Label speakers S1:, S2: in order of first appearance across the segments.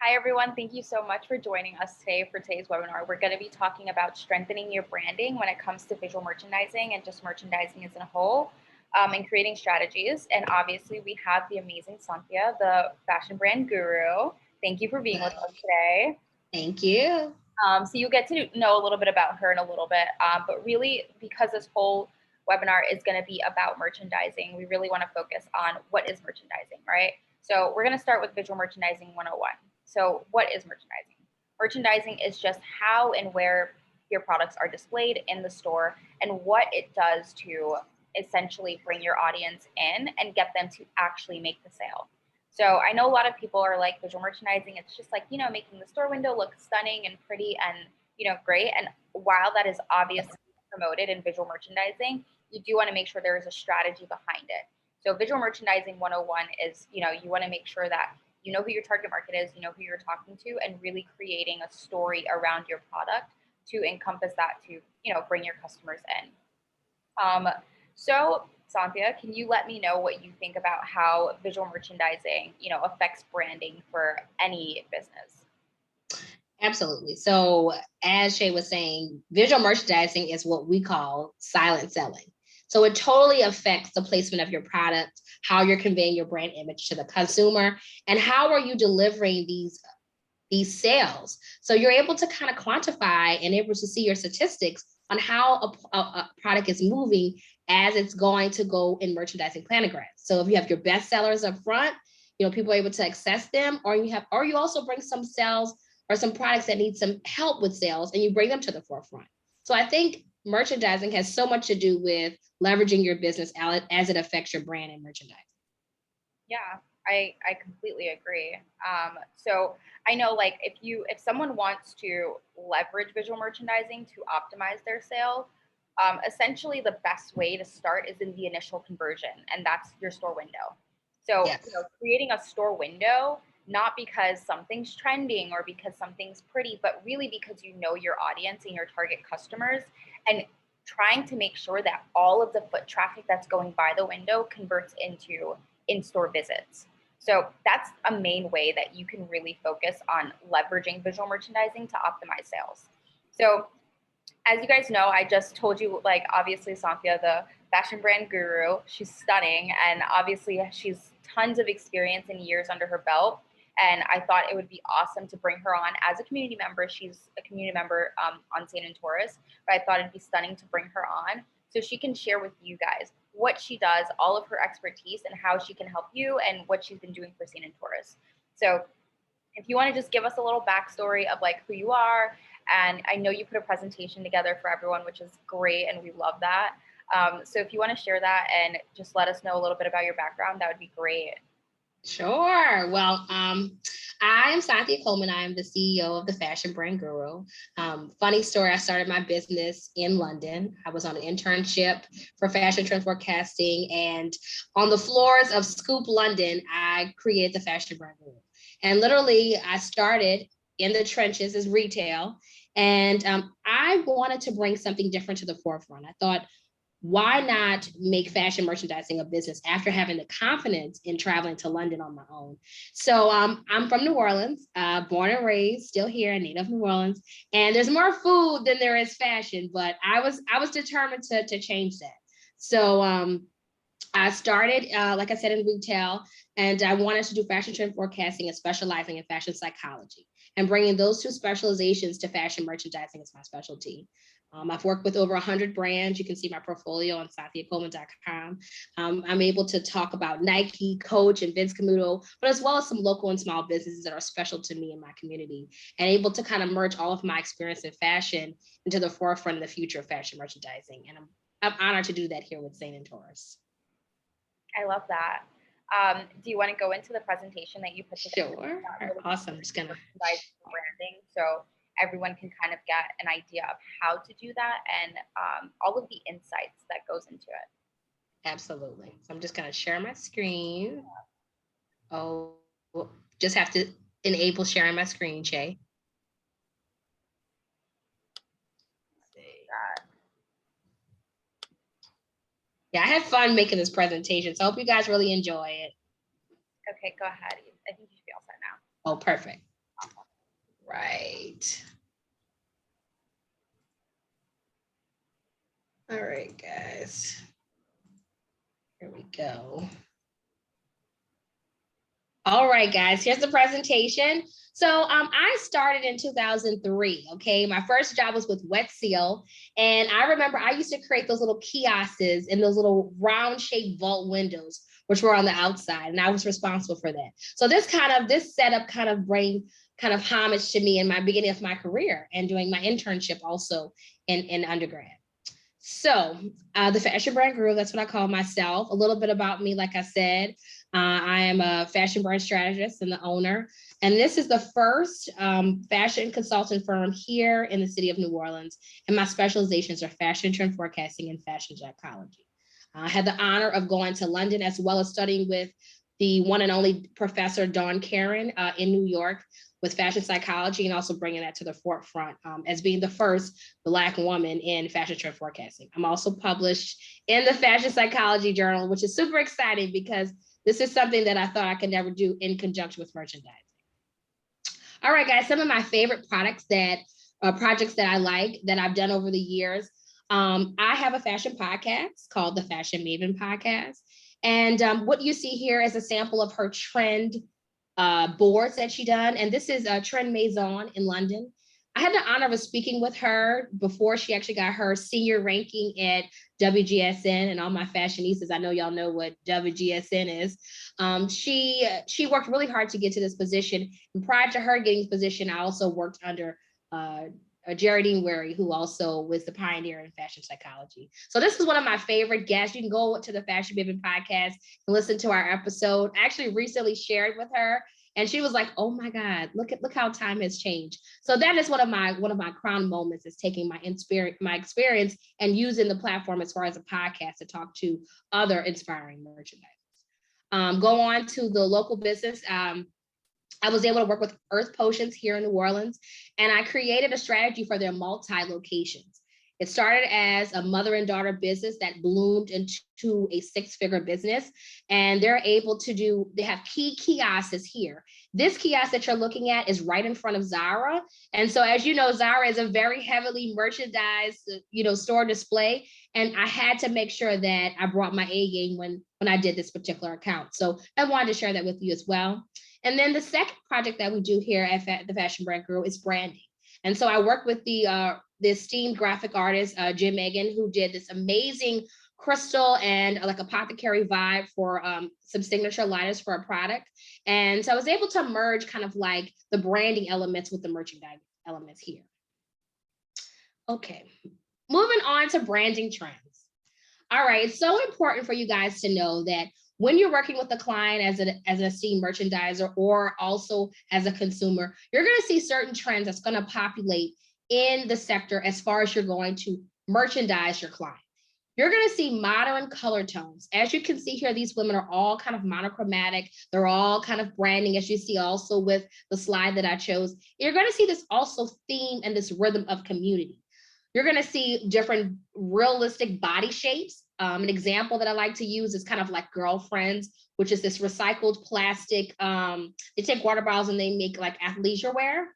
S1: Hi, everyone. Thank you so much for joining us today for today's webinar. We're going to be talking about strengthening your branding when it comes to visual merchandising and just merchandising as a whole, and creating strategies. And obviously, we have the amazing Sonthia, the fashion brand guru. Thank you for being with us today.
S2: Thank you.
S1: So you'll get to know a little bit about her in a little bit, but really, because this whole webinar is going to be about merchandising, we really want to focus on what is merchandising, right? So we're going to start with Visual Merchandising 101. So what is merchandising? Merchandising is just how and where your products are displayed in the store and what it does to essentially bring your audience in and get them to actually make the sale. So I know a lot of people are like, visual merchandising, it's just like, making the store window look stunning and pretty and, great. And while that is obviously promoted in visual merchandising, you do want to make sure there is a strategy behind it. So visual merchandising 101 is, you want to make sure that you know who your target market is, you know who you're talking to, and really creating a story around your product to encompass that to, bring your customers in. So Sonthia, can you let me know what you think about how visual merchandising, affects branding for any business?
S2: Absolutely. So as Shay was saying, visual merchandising is what we call silent selling. So it totally affects the placement of your product, how you're conveying your brand image to the consumer, and how are you delivering these sales. So you're able to kind of quantify and able to see your statistics on how a product is moving as it's going to go in merchandising planograms. So if you have your best sellers up front, people are able to access them, or you also bring some sales or some products that need some help with sales and you bring them to the forefront. So I think merchandising has so much to do with leveraging your business as it affects your brand and merchandising.
S1: Yeah, I completely agree. So I know, like, if someone wants to leverage visual merchandising to optimize their sale, essentially the best way to start is in the initial conversion, and that's your store window. So
S2: Yes.
S1: Creating a store window, not because something's trending or because something's pretty, but really because you know your audience and your target customers, and trying to make sure that all of the foot traffic that's going by the window converts into in-store visits. So that's a main way that you can really focus on leveraging visual merchandising to optimize sales. So as you guys know, I just told you, like, obviously Sonthia, the fashion brand guru, she's stunning. And obviously she's tons of experience and years under her belt. And I thought it would be awesome to bring her on as a community member. She's a community member on Saint Taurus, but I thought it'd be stunning to bring her on so she can share with you guys what she does, all of her expertise, and how she can help you and what she's been doing for Saint Taurus. So if you want to just give us a little backstory of like who you are, and I know you put a presentation together for everyone, which is great, and we love that. So if you want to share that and just let us know a little bit about your background, that would be great.
S2: Sure. Well, I am Sonthia Coleman. I am the CEO of the Fashion Brand Guru. Funny story, I started my business in London. I was on an internship for fashion trend forecasting, and on the floors of Scoop London, I created the Fashion Brand Guru. And literally, I started in the trenches as retail, and I wanted to bring something different to the forefront. I thought, why not make fashion merchandising a business after having the confidence in traveling to London on my own? So I'm from New Orleans, born and raised, still here, native New Orleans. And there's more food than there is fashion, but I was determined to change that. So I started, like I said, in retail, and I wanted to do fashion trend forecasting and specializing in fashion psychology. And bringing those two specializations to fashion merchandising is my specialty. I've worked with over 100 brands. You can see my portfolio on SonthiaColeman.com. I'm able to talk about Nike, Coach, and Vince Camuto, but as well as some local and small businesses that are special to me and my community, and able to kind of merge all of my experience in fashion into the forefront of the future of fashion merchandising. And I'm honored to do that here with Saint Taurus.
S1: I love that. Do you want to go into the presentation that you put together?
S2: Sure. Awesome. I'm just gonna
S1: branding, so everyone can kind of get an idea of how to do that and all of the insights that goes into it.
S2: Absolutely. So I'm just gonna share my screen. Oh, just have to enable sharing my screen, Shay. Yeah, I had fun making this presentation, so I hope you guys really enjoy it.
S1: Okay, go ahead. I think you should be all set now.
S2: Oh, perfect. right. All right, guys. Here we go. All right, guys, here's the presentation. So I started in 2003, okay? My first job was with Wet Seal. And I remember I used to create those little kiosks in those little round shaped vault windows, which were on the outside. And I was responsible for that. So this setup kind of bring kind of homage to me in my beginning of my career and doing my internship also in undergrad. So the fashion brand guru, that's what I call myself. A little bit about me, like I said, I am a fashion brand strategist and the owner. And this is the first fashion consultant firm here in the city of New Orleans. And my specializations are fashion trend forecasting and fashion psychology. I had the honor of going to London as well as studying with the one and only Professor Dawn Karen in New York with fashion psychology, and also bringing that to the forefront as being the first Black woman in fashion trend forecasting. I'm also published in the Fashion Psychology Journal, which is super exciting because this is something that I thought I could never do in conjunction with merchandising. All right, guys, some of my favorite projects that I like that I've done over the years. I have a fashion podcast called the Fashion Maven Podcast. And what you see here is a sample of her trend boards that she done. And this is a Trend Maison in London. I had the honor of speaking with her before she actually got her senior ranking at WGSN, and all my fashionistas, I know y'all know what WGSN is. She worked really hard to get to this position. And prior to her getting this position, I also worked under Geraldine Wary, who also was the pioneer in fashion psychology. So this is one of my favorite guests. You can go to the Fashion Maven podcast and listen to our episode. I actually recently shared with her, and she was like, "Oh my God, look how time has changed." So that is one of my crown moments, is taking my experience and using the platform as far as a podcast to talk to other inspiring merchandisers. Go on to the local business. I was able to work with Earth Potions here in New Orleans, and I created a strategy for their multi-locations. It started as a mother and daughter business that bloomed into a six-figure business, and they have key kiosks here. This kiosk that you're looking at is right in front of Zara. And so, as you know, Zara is a very heavily merchandised, store display. And I had to make sure that I brought my A game when I did this particular account. So I wanted to share that with you as well. And then the second project that we do here at the Fashion Brand Guru is branding. And so I work with the esteemed graphic artist, Jim Megan, who did this amazing crystal and like apothecary vibe for some signature liners for a product. And so I was able to merge kind of like the branding elements with the merchandise elements here. Okay, moving on to branding trends. All right, it's so important for you guys to know that when you're working with a client as an esteemed merchandiser or also as a consumer, you're going to see certain trends that's going to populate in the sector as far as you're going to merchandise your client. You're going to see modern color tones. As you can see here, these women are all kind of monochromatic. They're all kind of branding, as you see also with the slide that I chose. You're going to see this also theme and this rhythm of community. You're going to see different realistic body shapes. An example that I like to use is kind of like Girlfriends, which is this recycled plastic. They take water bottles and they make like athleisure wear.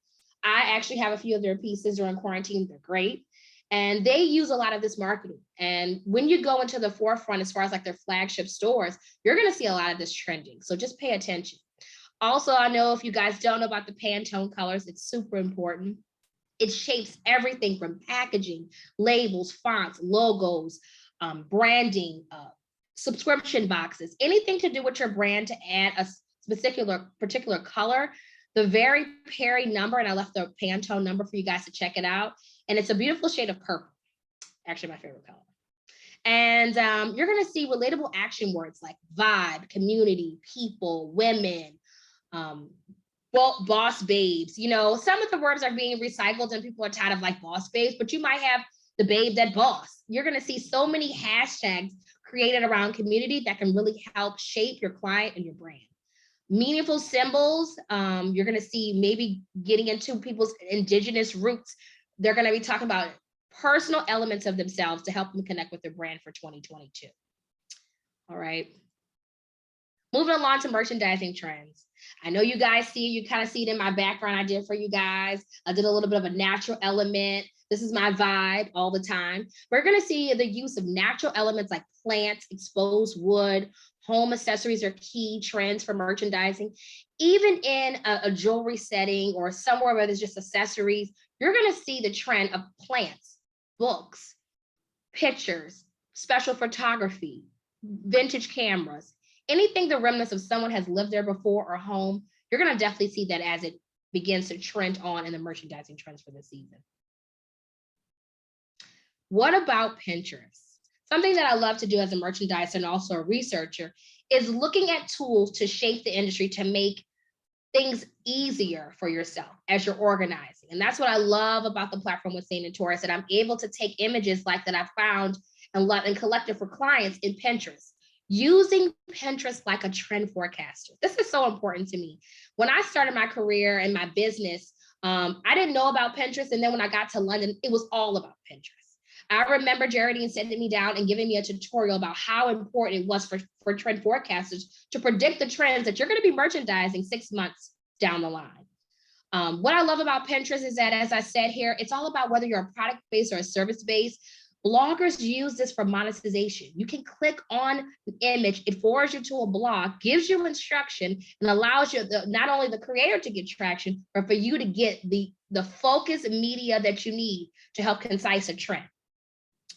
S2: I actually have a few of their pieces during quarantine. They're great. And they use a lot of this marketing. And when you go into the forefront, as far as like their flagship stores, you're going to see a lot of this trending. So just pay attention. Also, I know if you guys don't know about the Pantone colors, it's super important. It shapes everything from packaging, labels, fonts, logos, branding, subscription boxes, anything to do with your brand to add a particular color. The very Perry number, and I left the Pantone number for you guys to check it out. And it's a beautiful shade of purple, actually my favorite color. And you're going to see relatable action words like vibe, community, people, women, boss babes. Some of the words are being recycled and people are tired of like boss babes, but you might have the babe that boss. You're going to see so many hashtags created around community that can really help shape your client and your brand. Meaningful symbols, you're going to see maybe getting into people's indigenous roots. They're going to be talking about personal elements of themselves to help them connect with their brand for 2022. All right. Moving along to merchandising trends. I know you guys you kind of see it in my background I did for you guys. I did a little bit of a natural element. This is my vibe all the time. We're going to see the use of natural elements like plants, exposed wood, home accessories are key trends for merchandising. Even in a jewelry setting or somewhere where there's just accessories, you're going to see the trend of plants, books, pictures, special photography, vintage cameras, anything the remnants of someone has lived there before or home. You're going to definitely see that as it begins to trend on in the merchandising trends for this season. What about Pinterest? Something that I love to do as a merchandiser and also a researcher is looking at tools to shape the industry to make things easier for yourself as you're organizing. And that's what I love about the platform with Saint Taurus, that I'm able to take images like that I found and collected for clients in Pinterest, using Pinterest like a trend forecaster. This is so important to me. When I started my career and my business, I didn't know about Pinterest. And then when I got to London, it was all about Pinterest. I remember Geraldine sitting me down and giving me a tutorial about how important it was for trend forecasters to predict the trends that you're going to be merchandising 6 months down the line. What I love about Pinterest is that, as I said here, it's all about whether you're a product-based or a service-based. Bloggers use this for monetization. You can click on an image, it forwards you to a blog, gives you instruction, and allows you not only the creator to get traction, but for you to get the focused media that you need to help concise a trend.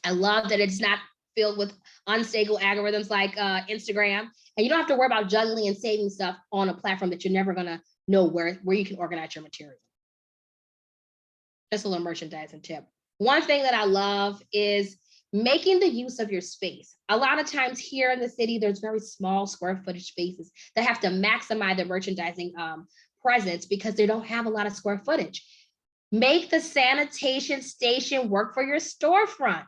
S2: I love that it's not filled with unstable algorithms like Instagram, and you don't have to worry about juggling and saving stuff on a platform that you're never gonna know where you can organize your material. Just a little merchandising tip. One thing that I love is making the use of your space. A lot of times here in the city, there's very small square footage spaces that have to maximize their merchandising presence because they don't have a lot of square footage. Make the sanitation station work for your storefront.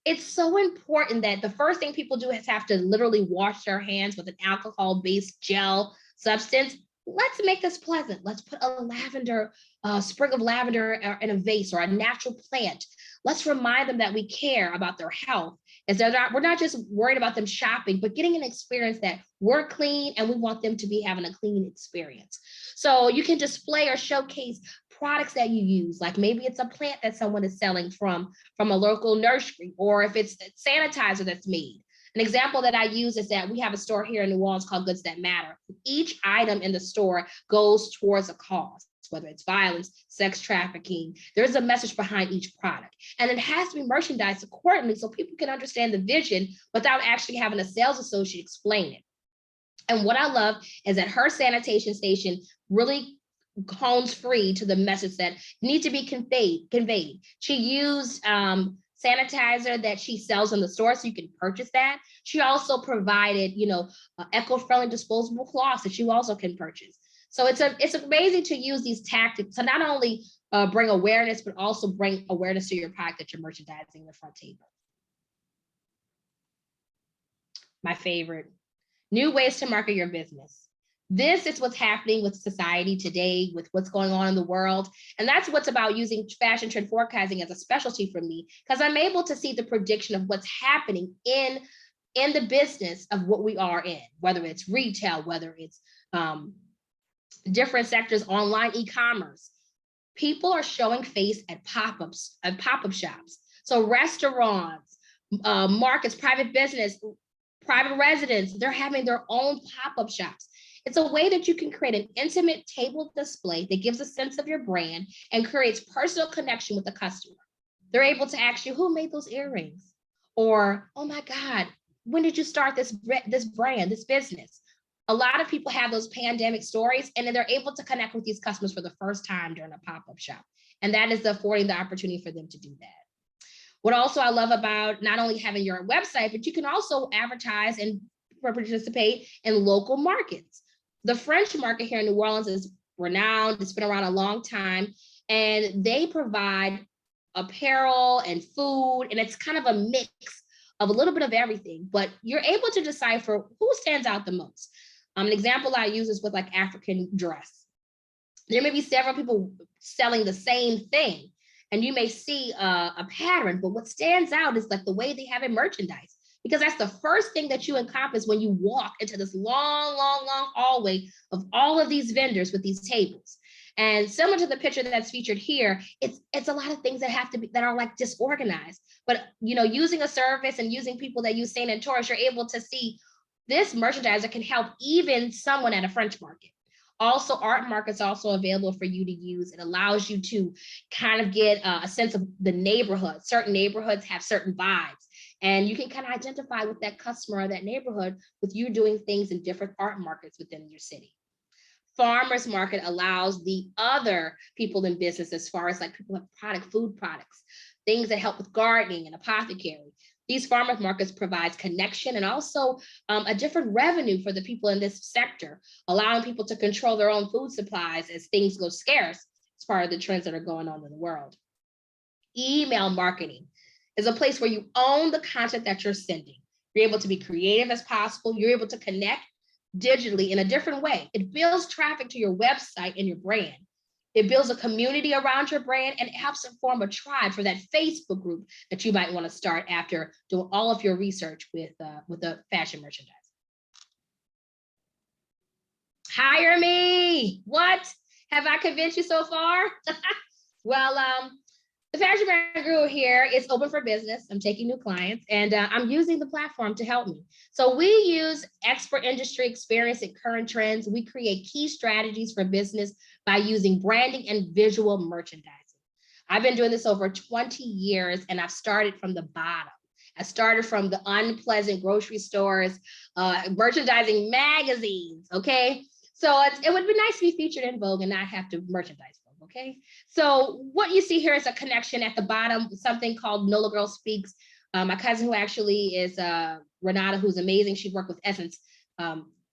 S2: It's so important that the first thing people do is have to literally wash their hands with an alcohol-based gel substance. Let's make this pleasant. Let's put a lavender, sprig of lavender in a vase or a natural plant. Let's remind them that we care about their health. We're not just worried about them shopping, but getting an experience that we're clean and we want them to be having a clean experience. So you can display or showcase products that you use, like maybe it's a plant that someone is selling from a local nursery, or if it's sanitizer that's made. An example that I use is that we have a store here in New Orleans called Goods That Matter. Each item in the store goes towards a cause, whether it's violence, sex trafficking. There's a message behind each product, and it has to be merchandised accordingly so people can understand the vision without actually having a sales associate explain it. And what I love is that her sanitation station really hones free to the message that needs to be conveyed. She used sanitizer that she sells in the store, so you can purchase that. She also provided, eco-friendly disposable cloths that you also can purchase. So it's amazing to use these tactics to not only bring awareness, but also bring awareness to your product that you're merchandising the front table. My favorite, new ways to market your business. This is what's happening with society today, with what's going on in the world. And that's what's about using fashion trend forecasting as a specialty for me, because I'm able to see the prediction of what's happening in the business of what we are in, whether it's retail, whether it's different sectors, online e-commerce. People are showing face at pop-ups, at pop-up shops. So restaurants, markets, private business, private residents, they're having their own pop-up shops. It's a way that you can create an intimate table display that gives a sense of your brand and creates personal connection with the customer. They're able to ask you, who made those earrings? Or, oh my God, when did you start this brand, this business? A lot of people have those pandemic stories, and then they're able to connect with these customers for the first time during a pop-up shop. And that is affording the opportunity for them to do that. What also I love about not only having your website, but you can also advertise and participate in local markets. The French market here in New Orleans is renowned. It's been around a long time, and they provide apparel and food, and it's kind of a mix of a little bit of everything, but you're able to decipher who stands out the most. An example I use is with like African dress. There may be several people selling the same thing, and you may see a pattern, but what stands out is like the way they have it merchandised. because that's the first thing that you encompass when you walk into this long, long, long hallway of all of these vendors with these tables. And similar to the picture that's featured here, it's a lot of things that have to be, that are like disorganized. But using a service and using people that use Saint Taurus, you're able to see this merchandiser can help even someone at a French market. Also, art markets also available for you to use. It allows you to kind of get a sense of the neighborhood. Certain neighborhoods have certain vibes, and you can kind of identify with that customer or that neighborhood with you doing things in different art markets within your city. Farmers market allows the other people in business, as far as like people have food products, things that help with gardening and apothecary. These farmers markets provides connection and also a different revenue for the people in this sector, allowing people to control their own food supplies as things go scarce as part of the trends that are going on in the world. Email marketing is a place where you own the content that you're sending. You're able to be creative as possible. You're able to connect digitally in a different way. It builds traffic to your website and your brand. It builds a community around your brand, and it helps to form a tribe for that Facebook group that you might want to start after doing all of your research with the fashion merchandise. Hire me. What? Have I convinced you so far? Well, the Fashion Brand Guru here is open for business. I'm taking new clients, and I'm using the platform to help me. So we use expert industry experience and current trends. We create key strategies for business by using branding and visual merchandising. I've been doing this over 20 years, and I've started from the bottom. I started from the unpleasant grocery stores, merchandising magazines, okay? So it would be nice to be featured in Vogue and not have to merchandise. Okay, so what you see here is a connection at the bottom, something called NOLA Girl Speaks. My cousin, who actually is Renata, who's amazing. She worked with Essence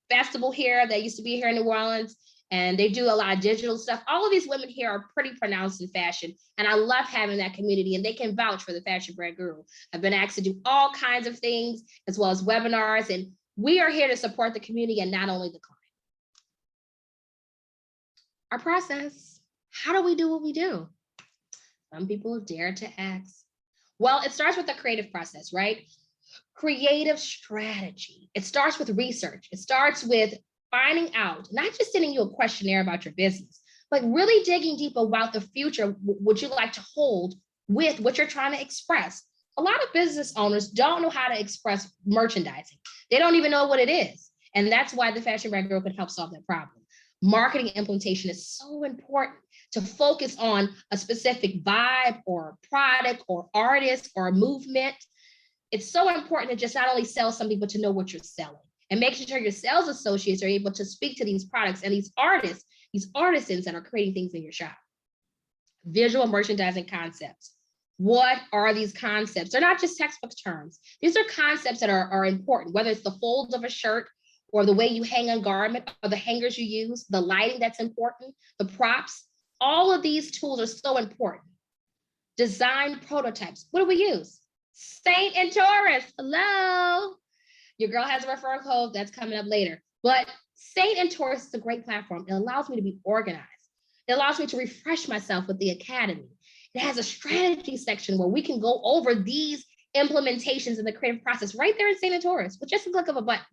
S2: Festival here that used to be here in New Orleans, and they do a lot of digital stuff. All of these women here are pretty pronounced in fashion, and I love having that community, and they can vouch for the Fashion Brand Guru. I've been asked to do all kinds of things, as well as webinars, and we are here to support the community and not only the client. Our process. How do we do what we do? Some people dare to ask. Well, it starts with the creative process, right? Creative strategy. It starts with research. It starts with finding out, not just sending you a questionnaire about your business, but really digging deep about the future, what you like to hold with what you're trying to express. A lot of business owners don't know how to express merchandising. They don't even know what it is. And that's why the Fashion Brand Guru can help solve that problem. Marketing implementation is so important to focus on a specific vibe or product or artist or movement. It's so important to just not only sell something, but to know what you're selling and making sure your sales associates are able to speak to these products and these artists, these artisans that are creating things in your shop. Visual merchandising concepts. What are these concepts? They're not just textbook terms. These are concepts that are important, whether it's the folds of a shirt or the way you hang a garment or the hangers you use, the lighting that's important, the props. All of these tools are so important. Design prototypes. What do we use? Saint Taurus. Hello. Your girl has a referral code that's coming up later. But Saint Taurus is a great platform. It allows me to be organized. It allows me to refresh myself with the academy. It has a strategy section where we can go over these implementations in the creative process right there in Saint Taurus with just a click of a button.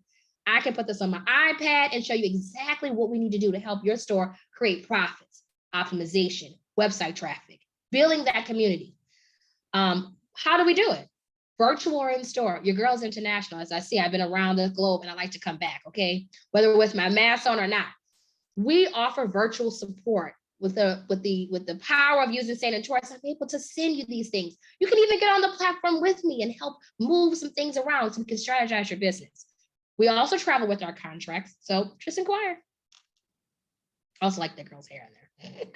S2: I can put this on my iPad and show you exactly what we need to do to help your store create profits, optimization, website traffic, building that community. How do we do it? Virtual or in store? Your girl's international. As I see, I've been around the globe and I like to come back, okay? Whether with my mask on or not. We offer virtual support with the power of using Saint Taurus. I'm able to send you these things. You can even get on the platform with me and help move some things around so we can strategize your business. We also travel with our contracts, so just inquire. I also like that girl's hair in there.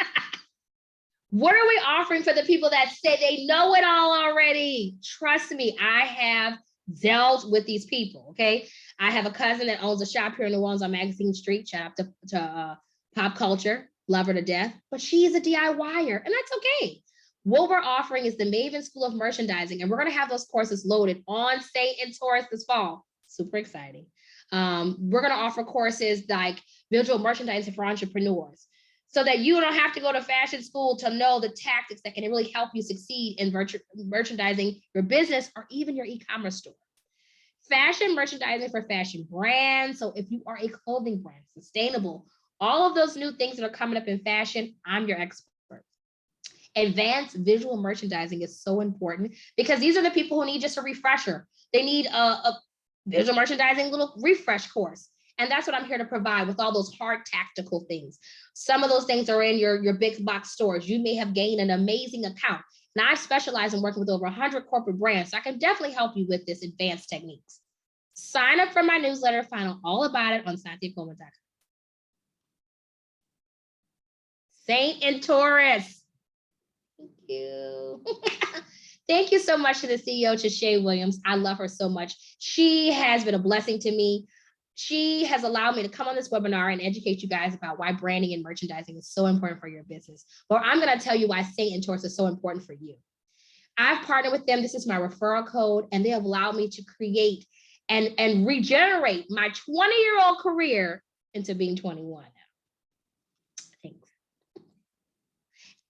S2: What are we offering for the people that say they know it all already? Trust me, I have dealt with these people, okay? I have a cousin that owns a shop here in New Orleans on Magazine Street. Shout out to Pop Culture, love her to death, but she's a DIYer, and that's okay. What we're offering is the Maven School of Merchandising, and we're gonna have those courses loaded on Saint Taurus this fall. Super exciting. We're going to offer courses like visual merchandising for entrepreneurs so that you don't have to go to fashion school to know the tactics that can really help you succeed in merchandising your business or even your e-commerce store. fashion merchandising for fashion brands. So if you are a clothing brand, sustainable, all of those new things that are coming up in fashion, I'm your expert. Advanced visual merchandising is so important because these are the people who need just a refresher. They need a visual merchandising little refresh course. And that's what I'm here to provide with all those hard tactical things. Some of those things are in your big box stores. You may have gained an amazing account. Now I specialize in working with over 100 corporate brands, so I can definitely help you with this advanced techniques. Sign up for my newsletter, find out all about it on SonthiaColeman.com. Saint Taurus. Thank you. Thank you so much to the CEO, to Shay Williams. I love her so much. She has been a blessing to me. She has allowed me to come on this webinar and educate you guys about why branding and merchandising is so important for your business. Or I'm going to tell you why Saint Taurus is so important for you. I've partnered with them. This is my referral code, and they have allowed me to create and regenerate my 20-year-old career into being 21 now. Thanks.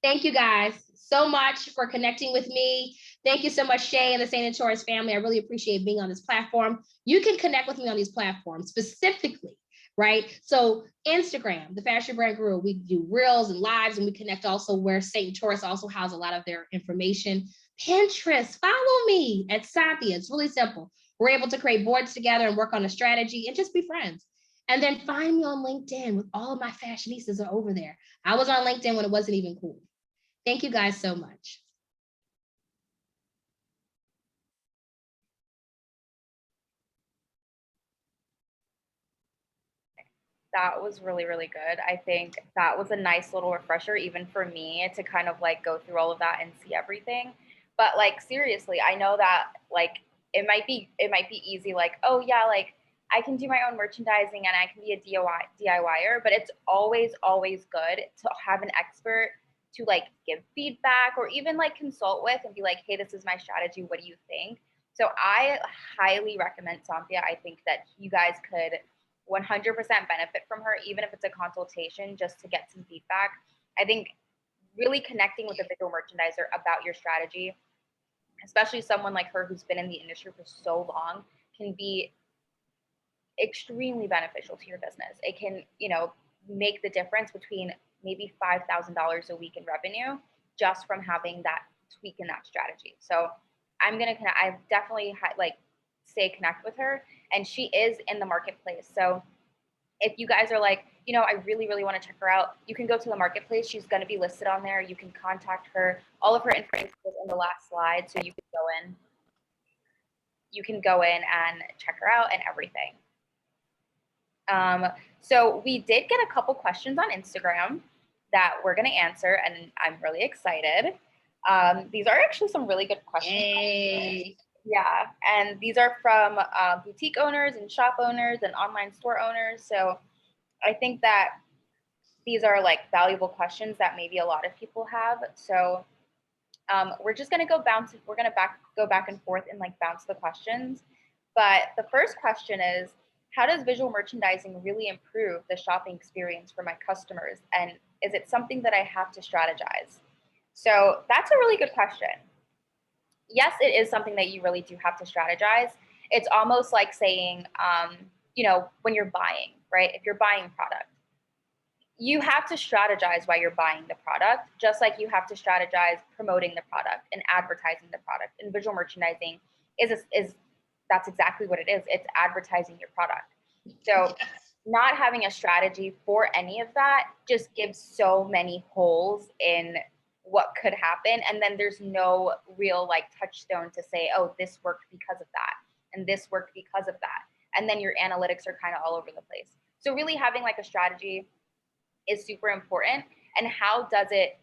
S2: Thank you guys so much for connecting with me. Thank you so much, Shay and the Saint Taurus family. I really appreciate being on this platform. You can connect with me on these platforms specifically, right? So Instagram, the Fashion Brand Guru, we do reels and lives, and we connect also where Saint Taurus also has a lot of their information. Pinterest, follow me at Sonthia. It's really simple. We're able to create boards together and work on a strategy and just be friends. And then find me on LinkedIn with all of my fashionistas are over there. I was on LinkedIn when it wasn't even cool. Thank you guys so much.
S1: That was really, really good. I think that was a nice little refresher, even for me, to kind of like go through all of that and see everything. But like, seriously, I know that like it might be easy, like, oh yeah, like I can do my own merchandising and I can be a DIYer, but it's always, always good to have an expert to like give feedback or even like consult with and be like, hey, this is my strategy. What do you think? So I highly recommend Sonthia. I think that you guys could 100% benefit from her, even if it's a consultation, just to get some feedback. I think really connecting with a visual merchandiser about your strategy, especially someone like her who's been in the industry for so long, can be extremely beneficial to your business. It can, make the difference between maybe $5,000 a week in revenue just from having that tweak in that strategy. So I definitely say connect with her, and she is in the marketplace. So if you guys are like, I really, really want to check her out, you can go to the marketplace. She's going to be listed on there. You can contact her. All of her information is in the last slide. So you can go in and check her out and everything. So we did get a couple questions on Instagram that we're going to answer, and I'm really excited. These are actually some really good questions.
S2: Hey.
S1: Yeah, and these are from boutique owners and shop owners and online store owners. So I think that these are like valuable questions that maybe a lot of people have. So we're just gonna go back and forth and like bounce the questions. But the first question is, how does visual merchandising really improve the shopping experience for my customers? And is it something that I have to strategize? So that's a really good question. Yes, it is something that you really do have to strategize. It's almost like saying, when you're buying, right? If you're buying product, you have to strategize why you're buying the product, just like you have to strategize promoting the product and advertising the product. And visual merchandising is that's exactly what it is. It's advertising your product. So not having a strategy for any of that just gives so many holes in what could happen. And then there's no real like touchstone to say, oh, this worked because of that. And this worked because of that. And then your analytics are kind of all over the place. So really having like a strategy is super important. And how does it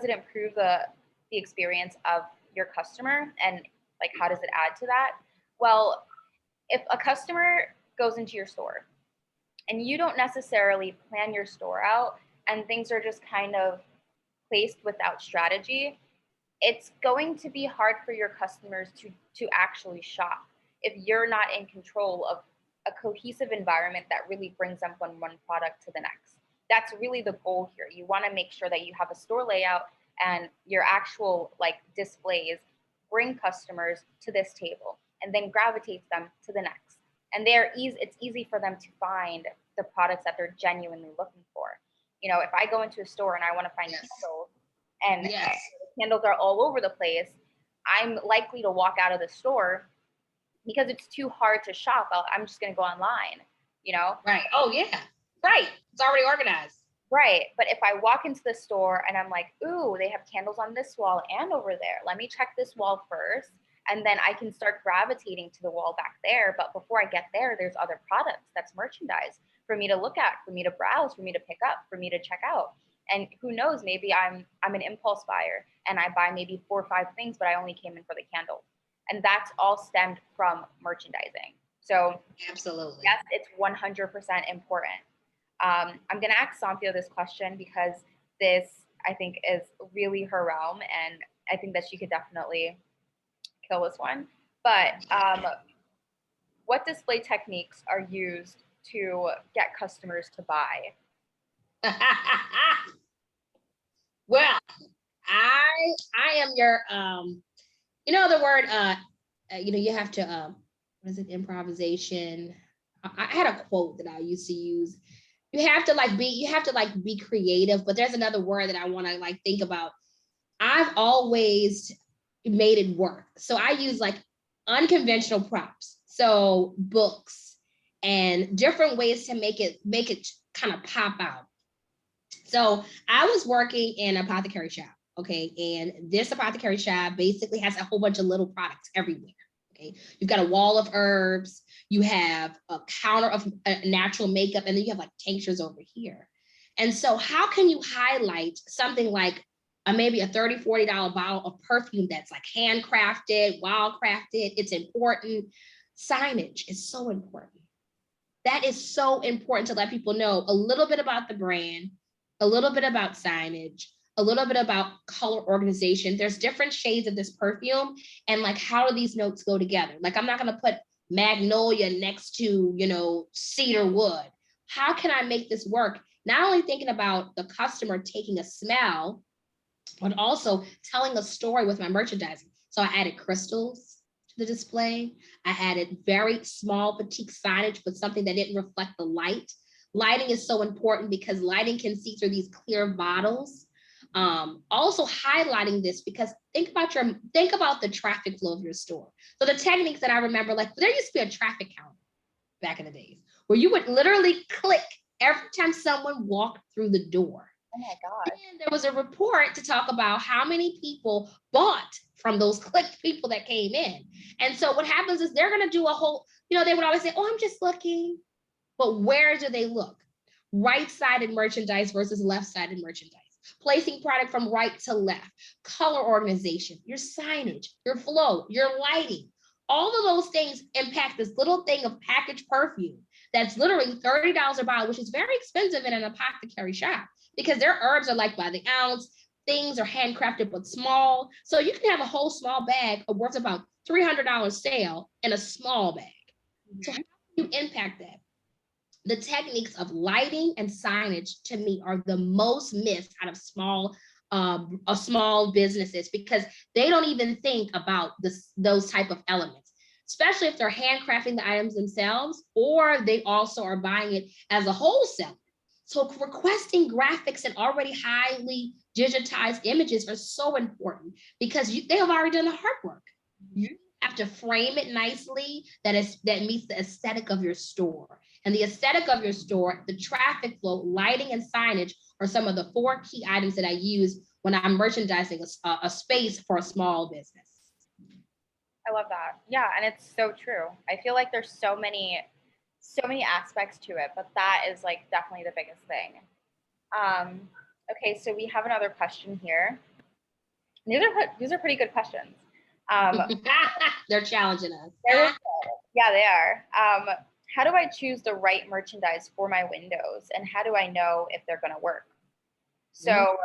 S1: improve the experience of your customer, and like how does it add to that? Well, if a customer goes into your store and you don't necessarily plan your store out and things are just kind of placed without strategy, it's going to be hard for your customers to actually shop if you're not in control of a cohesive environment that really brings them from one product to the next. That's really the goal here. You want to make sure that you have a store layout and your actual like displays bring customers to this table. and then gravitates them to the next. And it's easy for them to find the products that they're genuinely looking for. You know, if I go into a store and I want to find candles, and
S2: Yes.
S1: the candles are all over the place, I'm likely to walk out of the store because it's too hard to shop. I'm just going to go online, you know?
S2: Right. Oh, yeah. Right. It's already organized.
S1: Right. But if I walk into the store and I'm like, ooh, they have candles on this wall and over there. Let me check this wall first. And then I can start gravitating to the wall back there. But before I get there, there's other products that's merchandise for me to look at, for me to browse, for me to pick up, for me to check out. And who knows, maybe I'm an impulse buyer and I buy maybe 4 or 5 things, but I only came in for the candle. And that's all stemmed from merchandising. So
S2: absolutely,
S1: yes, it's 100% important. I'm going to ask Sonthia this question because this, I think, is really her realm, and I think that she could definitely kill this one. But what display techniques are used to get customers to buy?
S2: Well, I am your you know the word you know, you have to what is it, improvisation. I had a quote that I used to use. You have to be creative, but there's another word that I want to like think about. I've always made it work. So I use like unconventional props. So books and different ways to make it kind of pop out. So I was working in an apothecary shop, okay? And this apothecary shop basically has a whole bunch of little products everywhere, okay? You've got a wall of herbs, you have a counter of natural makeup, and then you have like tinctures over here. And so how can you highlight something like maybe a $30, $40 bottle of perfume that's like handcrafted, wild crafted? It's important. Signage is so important. That is so important to let people know a little bit about the brand, a little bit about signage, a little bit about color organization. There's different shades of this perfume, and like, how do these notes go together? Like, I'm not going to put magnolia next to, you know, cedar wood. How can I make this work? Not only thinking about the customer taking a smell, but also telling a story with my merchandising. So I added crystals to the display. I added very small petite signage, but something that didn't reflect the light. Lighting is so important because lighting can see through these clear bottles. Also highlighting this because think about the traffic flow of your store. So the techniques that I remember, like there used to be a traffic count back in the days where you would literally click every time someone walked through the door.
S1: Oh my God.
S2: And there was a report to talk about how many people bought from those clicked people that came in. And so what happens is they're going to do a whole, you know, they would always say, oh, I'm just looking. But where do they look? Right-sided merchandise versus left-sided merchandise. Placing product from right to left. Color organization, your signage, your flow, your lighting. All of those things impact this little thing of packaged perfume that's literally $30 a bottle, which is very expensive in an apothecary shop because their herbs are like by the ounce. Things are handcrafted but small. So you can have a whole small bag worth about $300 sale in a small bag. Mm-hmm. So how do you impact that? The techniques of lighting and signage to me are the most missed out of small businesses because they don't even think about those type of elements, especially if they're handcrafting the items themselves or they also are buying it as a wholesaler. So requesting graphics and already highly digitized images are so important because they have already done the hard work. You have to frame it nicely that meets the aesthetic of your store. And the aesthetic of your store, the traffic flow, lighting, and signage are some of the 4 key items that I use when I'm merchandising a space for a small business.
S1: I love that. Yeah, and it's so true. I feel like there's so many aspects to it, but that is like definitely the biggest thing. Okay, so we have another question here. These are pretty good questions.
S2: They're challenging us.
S1: Yeah, they are. How do I choose the right merchandise for my windows, and how do I know if they're going to work? So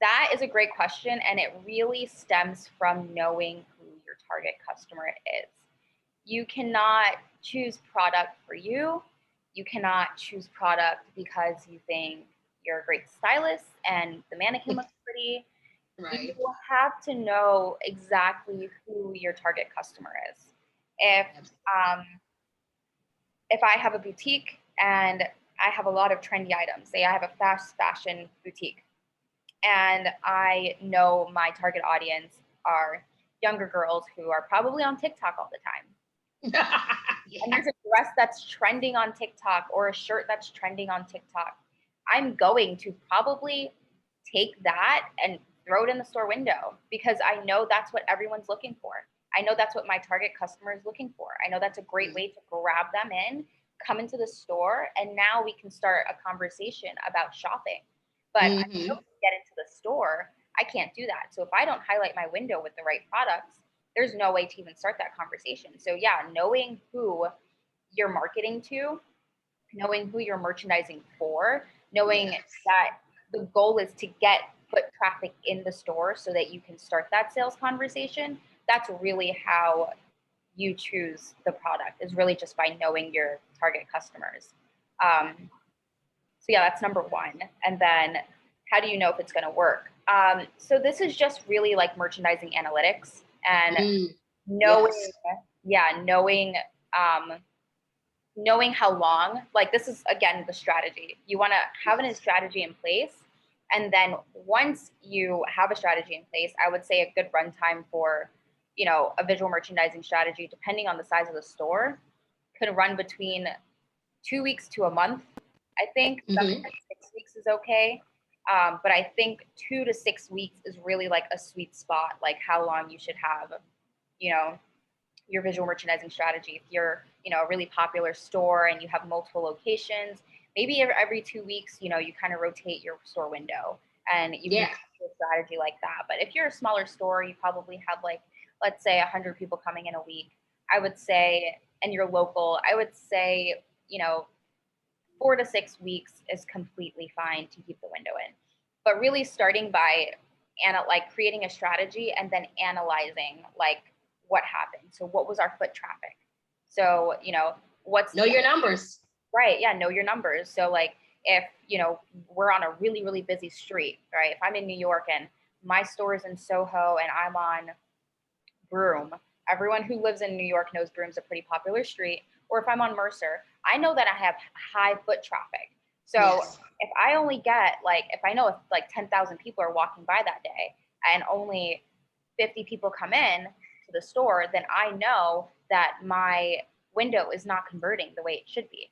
S1: that is a great question, and it really stems from knowing who your target customer is. You cannot choose product for you. You cannot choose product because you think you're a great stylist and the mannequin looks pretty.
S2: Right.
S1: You have to know exactly who your target customer is. Um, if I have a boutique and I have a lot of trendy items, say I have a fast fashion boutique, and I know my target audience are younger girls who are probably on TikTok all the time. And there's a dress that's trending on TikTok or a shirt that's trending on TikTok. I'm going to probably take that and throw it in the store window because I know that's what everyone's looking for. I know that's what my target customer is looking for. I know that's a great way to grab them in, come into the store, and now we can start a conversation about shopping. But until we get into the store, I can't do that. So if I don't highlight my window with the right products, there's no way to even start that conversation. So yeah, knowing who you're marketing to, knowing who you're merchandising for, knowing that the goal is to get foot traffic in the store so that you can start that sales conversation. That's really how you choose the product, is really just by knowing your target customers. So yeah, that's number one. And then how do you know if it's going to work? So this is just really like merchandising analytics and knowing, knowing how long, like this is again the strategy. You want to have a strategy in place. And then once you have a strategy in place, I would say a good runtime for, a visual merchandising strategy, depending on the size of the store, could run between 2 weeks to a month. I think 6 weeks is okay. But I think 2 to 6 weeks is really like a sweet spot, like how long you should have, your visual merchandising strategy. If you're, a really popular store and you have multiple locations, maybe every 2 weeks, you kind of rotate your store window and you can do a strategy like that. But if you're a smaller store, you probably have like, let's say 100 people coming in a week, I would say, and you're local, I would say, 4 to 6 weeks is completely fine to keep the window in. But really starting by creating a strategy and then analyzing like what happened. So what was our foot traffic? So, know
S2: your numbers.
S1: Right. Yeah. Know your numbers. So like if, we're on a really, really busy street, right? If I'm in New York and my store is in Soho and I'm on Broome, everyone who lives in New York knows Broome's a pretty popular street. Or if I'm on Mercer, I know that I have high foot traffic. So if I only get if I know if 10,000 people are walking by that day and only 50 people come in to the store, then I know that my window is not converting the way it should be.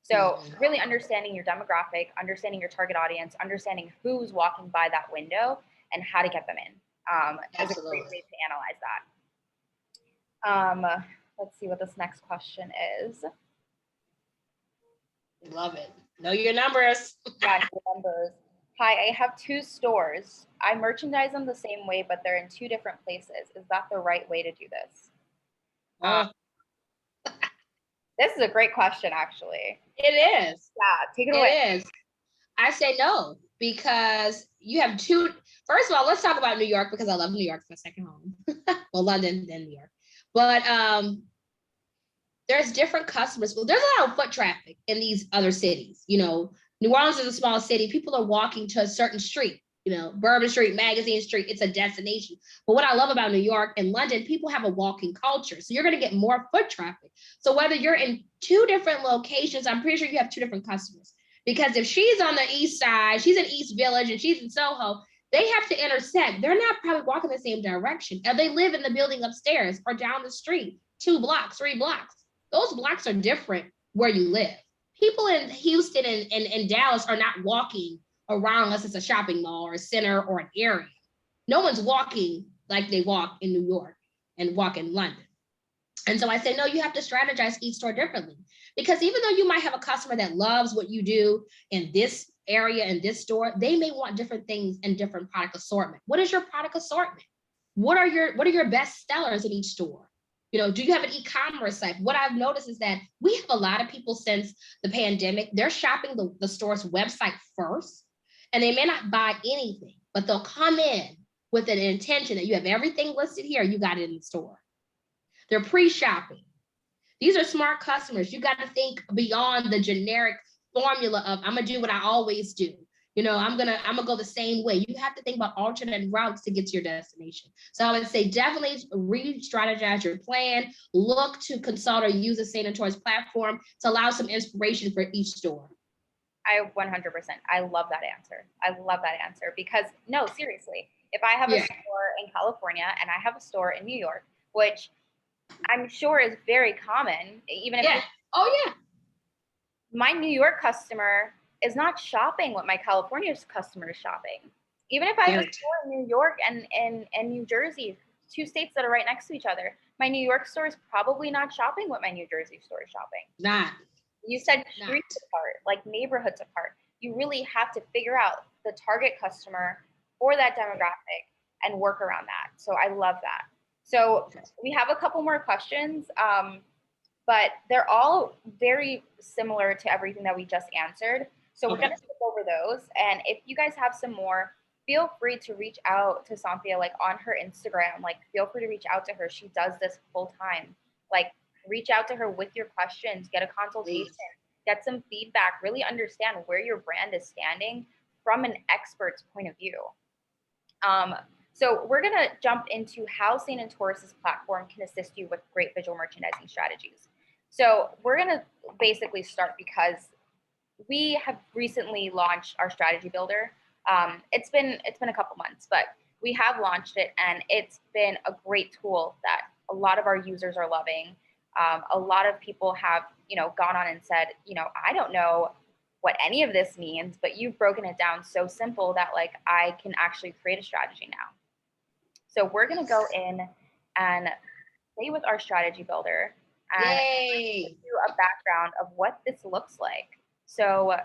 S1: So really understanding your demographic, understanding your target audience, understanding who's walking by that window and how to get them in is a great way to analyze that. Let's see what this next question is.
S2: Love it. Know your numbers.
S1: Yeah, numbers. Hi, I have 2 stores. I merchandise them the same way, but they're in 2 different places. Is that the right way to do this? This is a great question, actually.
S2: It is.
S1: Yeah, take it away.
S2: It is. I say no, because you have 2. First of all, let's talk about New York, because I love New York. It's my second home. Well, London, then New York. But there's different customers. Well, there's a lot of foot traffic in these other cities. New Orleans is a small city. People are walking to a certain street, Bourbon Street, Magazine Street. It's a destination. But what I love about New York and London, people have a walking culture. So you're going to get more foot traffic. So whether you're in 2 different locations, I'm pretty sure you have 2 different customers. Because if she's on the east side, she's in East Village and she's in Soho, they have to intersect. They're not probably walking the same direction. And they live in the building upstairs or down the street, 2 blocks, 3 blocks. Those blocks are different where you live. People in Houston and Dallas are not walking around unless it's a shopping mall or a center or an area. No one's walking like they walk in New York and walk in London. And so I say, no, you have to strategize each store differently. Because even though you might have a customer that loves what you do in this area, in this store, they may want different things and different product assortment. What is your product assortment? What are your best sellers in each store? Do you have an e-commerce site? What I've noticed is that we have a lot of people since the pandemic, they're shopping the store's website first, and they may not buy anything, but they'll come in with an intention that you have everything listed here, you got it in the store. They're pre-shopping. These are smart customers. You got to think beyond the generic formula of I'm going to do what I always do. I'm gonna go the same way. You have to think about alternate routes to get to your destination. So I would say definitely re-strategize your plan. Look to consult or use a Saint Taurus platform to allow some inspiration for each store.
S1: I 100%. I love that answer. I love that answer because no, seriously, if I have a store in California and I have a store in New York, which I'm sure is very common, even if my New York customer is not shopping what my California customer is shopping. Even if I have a store in New York and New Jersey, two states that are right next to each other, my New York store is probably not shopping what my New Jersey store is shopping.
S2: Not.
S1: You said streets apart, like neighborhoods apart. You really have to figure out the target customer for that demographic and work around that. So I love that. So we have a couple more questions, but they're all very similar to everything that we just answered. So we're going to skip over those. And if you guys have some more, feel free to reach out to Sonthia, like on her Instagram. Like, feel free to reach out to her. She does this full time. Like, reach out to her with your questions, get a consultation, get some feedback, really understand where your brand is standing from an expert's point of view. So we're going to jump into how Saint Taurus's platform can assist you with great visual merchandising strategies. So we're going to basically start because we have recently launched our strategy builder. It's been a couple months, but we have launched it, and it's been a great tool that a lot of our users are loving. A lot of people have, gone on and said, I don't know what any of this means, but you've broken it down so simple that like I can actually create a strategy now. So we're going to go in and play with our strategy builder and give you a background of what this looks like. So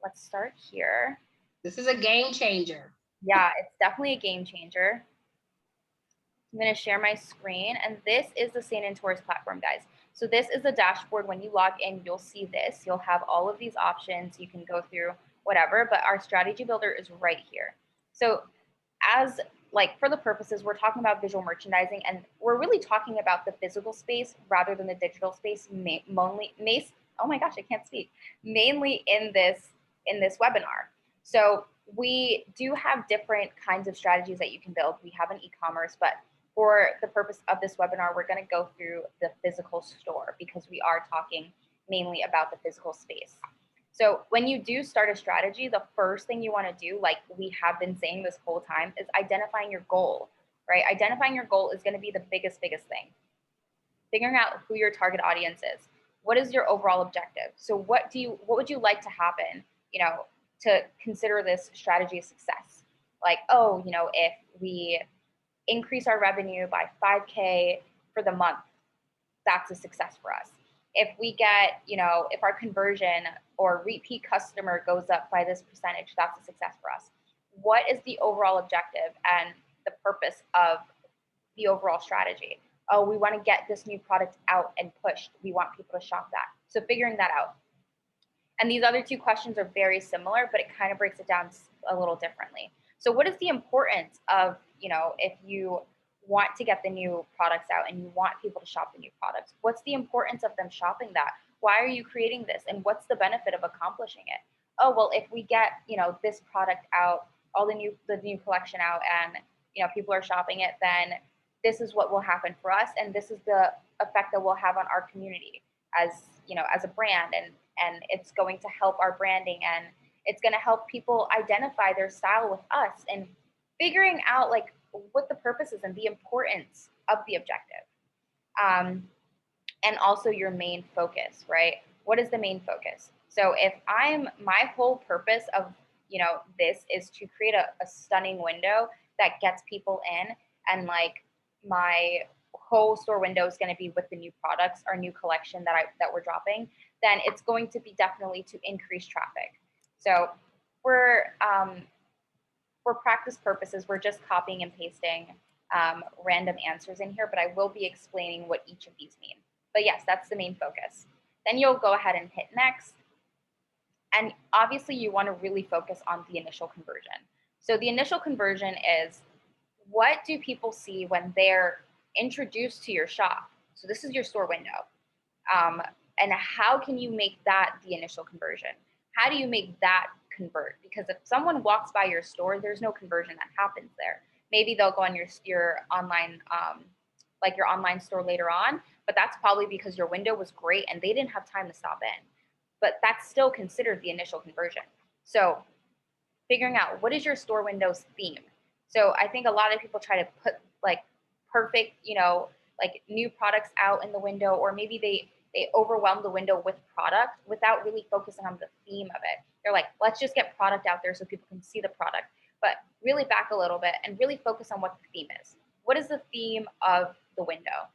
S1: let's start here.
S2: This is a game changer.
S1: Yeah, it's definitely a game changer. I'm going to share my screen, and this is the Saint Taurus platform, guys. So this is the dashboard. When you log in, you'll see this. You'll have all of these options. You can go through whatever, but our strategy builder is right here. So as like for the purposes, we're talking about visual merchandising, and we're really talking about the physical space rather than the digital space. Oh my gosh, I can't speak. Mainly in this webinar. So we do have different kinds of strategies that you can build. We have an e-commerce, but for the purpose of this webinar, we're going to go through the physical store because we are talking mainly about the physical space. So when you do start a strategy, the first thing you want to do, like we have been saying this whole time, is identifying your goal, right? Identifying your goal is going to be the biggest thing. Figuring out who your target audience is. What is your overall objective? So what would you like to happen, to consider this strategy a success? Like, if we increase our revenue by 5K for the month, that's a success for us. If we get, if our conversion or repeat customer goes up by this percentage, that's a success for us. What is the overall objective and the purpose of the overall strategy? Oh, we want to get this new product out and pushed. We want people to shop that. So figuring that out. And these other two questions are very similar, but it kind of breaks it down a little differently. So what is the importance of, if you want to get the new products out and you want people to shop the new products, what's the importance of them shopping that? Why are you creating this? And what's the benefit of accomplishing it? Oh, well, if we get, this product out, all the new collection out, and, people are shopping it, then this is what will happen for us. And this is the effect that we'll have on our community as, as a brand. And it's going to help our branding, and it's going to help people identify their style with us, and figuring out like what the purpose is and the importance of the objective. And also your main focus, right? What is the main focus? So if my whole purpose of, this is to create a stunning window that gets people in, and like my whole store window is going to be with the new products, our new collection that we're dropping, then it's going to be definitely to increase traffic. So for practice purposes, we're just copying and pasting random answers in here, but I will be explaining what each of these mean. But yes, that's the main focus. Then you'll go ahead and hit next. And obviously you want to really focus on the initial conversion. So the initial conversion is, what do people see when they're introduced to your shop? So this is your store window. And how can you make that the initial conversion? How do you make that convert, because if someone walks by your store, there's no conversion that happens there. Maybe they'll go on your online like your online store later on, but that's probably because your window was great and they didn't have time to stop in. But that's still considered the initial conversion. So figuring out what is your store window's theme. So I think a lot of people try to put like perfect, like new products out in the window, or maybe they overwhelm the window with product without really focusing on the theme of it. They're like, let's just get product out there so people can see the product, but really back a little bit and really focus on what the theme is. What is the theme of the window?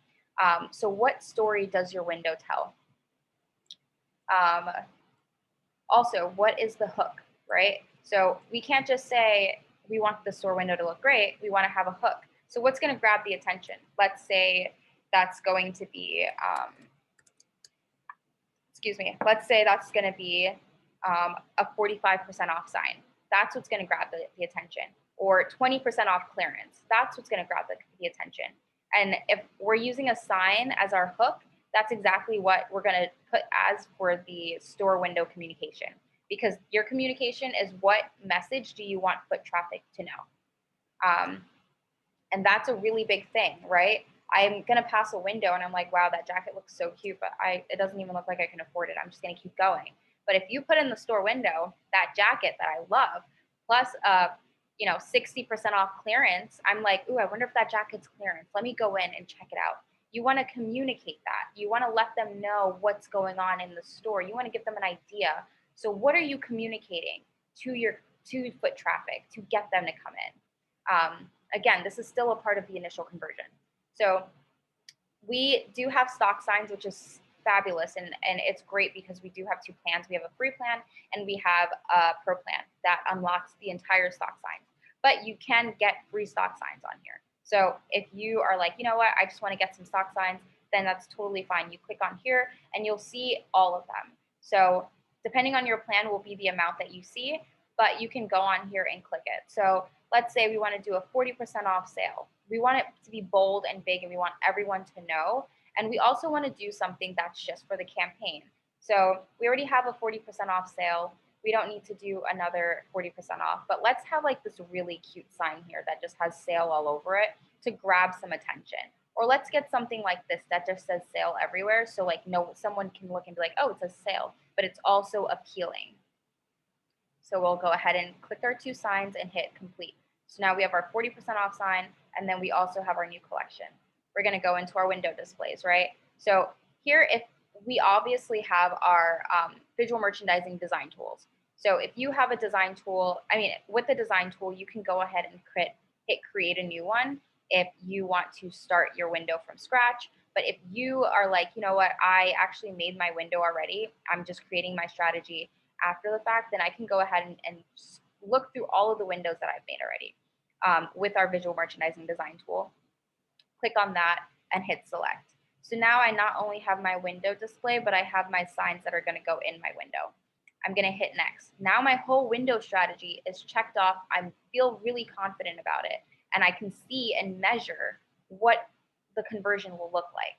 S1: So what story does your window tell? Also, what is the hook, right? So we can't just say we want the store window to look great. We want to have a hook. So what's going to grab the attention? Let's say that's going to be, let's say that's going to be a 45% off sign. That's what's going to grab the attention. Or 20% off clearance. That's what's going to grab the attention. And if we're using a sign as our hook, that's exactly what we're going to put as for the store window communication, because your communication is what message do you want foot traffic to know. And that's a really big thing, right? I'm going to pass a window and I'm like, wow, that jacket looks so cute, but it doesn't even look like I can afford it. I'm just going to keep going. But if you put in the store window that jacket that I love, plus 60% off clearance, I'm like, ooh, I wonder if that jacket's clearance. Let me go in and check it out. You want to communicate that. You want to let them know what's going on in the store. You want to give them an idea. So what are you communicating to foot traffic to get them to come in? Again, this is still a part of the initial conversion. So we do have stock signs, which is fabulous, and it's great because we do have two plans. We have a free plan and we have a pro plan that unlocks the entire stock signs. But you can get free stock signs on here. So if you are like, you know what, I just want to get some stock signs, then that's totally fine. You click on here and you'll see all of them. So depending on your plan will be the amount that you see, but you can go on here and click it. So let's say we want to do a 40% off sale. We want it to be bold and big and we want everyone to know. And we also want to do something that's just for the campaign. So we already have a 40% off sale. We don't need to do another 40% off, but let's have like this really cute sign here that just has sale all over it to grab some attention. Or let's get something like this that just says sale everywhere. So like someone can look and be like, oh, it says sale, but it's also appealing. So we'll go ahead and click our two signs and hit complete. So now we have our 40% off sign, and then we also have our new collection. We're going to go into our window displays, right? So here, if we obviously have our visual merchandising design tools. So if you have a design tool, with the design tool, you can go ahead and hit create a new one if you want to start your window from scratch. But if you are like, you know what, I actually made my window already, I'm just creating my strategy after the fact, then I can go ahead and look through all of the windows that I've made already with our visual merchandising design tool. Click on that and hit select. So now I not only have my window display, but I have my signs that are going to go in my window. I'm going to hit next. Now my whole window strategy is checked off. I feel really confident about it, and I can see and measure what the conversion will look like.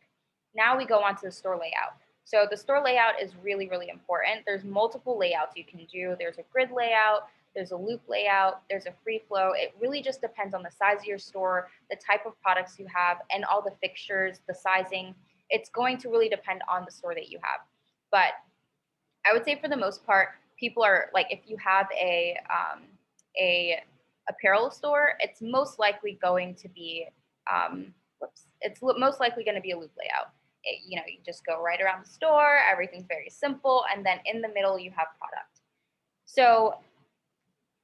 S1: Now we go on to the store layout. So the store layout is really, really important. There's multiple layouts you can do. There's a grid layout, there's a loop layout, there's a free flow. It really just depends on the size of your store, the type of products you have, and all the fixtures, the sizing. It's going to really depend on the store that you have. But I would say for the most part, people are like, if you have a apparel store, it's most likely going to be, it's most likely going to be a loop layout. You just go right around the store, everything's very simple, and then in the middle you have product. So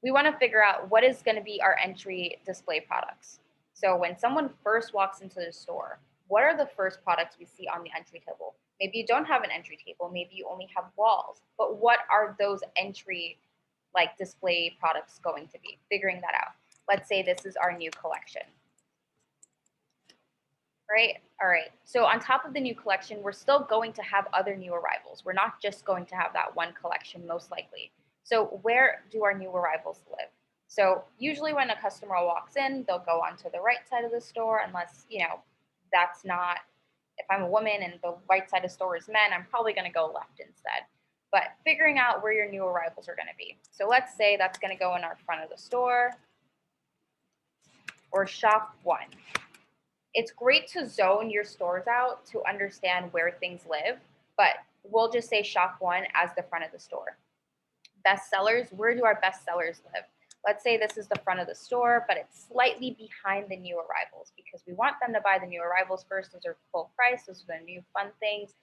S1: we want to figure out what is going to be our entry display products. So when someone first walks into the store, what are the first products we see on the entry table? Maybe you don't have an entry table, maybe you only have walls, but what are those entry display products going to be? Figuring that out. Let's say this is our new collection. Right? All right. So on top of the new collection, we're still going to have other new arrivals. We're not just going to have that one collection, most likely. So where do our new arrivals live? So usually when a customer walks in, they'll go onto the right side of the store, unless, that's not, if I'm a woman and the right side of the store is men, I'm probably going to go left instead. but figuring out where your new arrivals are going to be. So let's say that's going to go in our front of the store or shop 1. It's great to zone your stores out to understand where things live, but we'll just say shop 1 as the front of the store. Best sellers, where do our best sellers live? Let's say this is the front of the store, but it's slightly behind the new arrivals because we want them to buy the new arrivals first. Those are full price. Those are the new fun things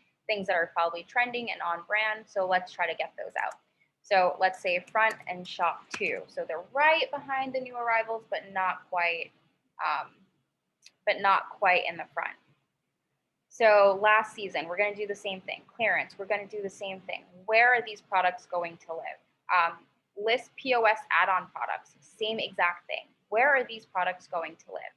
S1: that are probably trending and on brand. So let's try to get those out. So let's say front and shop 2. So they're right behind the new arrivals, but not quite in the front. So last season, we're going to do the same thing. Clearance, we're going to do the same thing. Where are these products going to live? List POS add-on products, same exact thing. Where are these products going to live?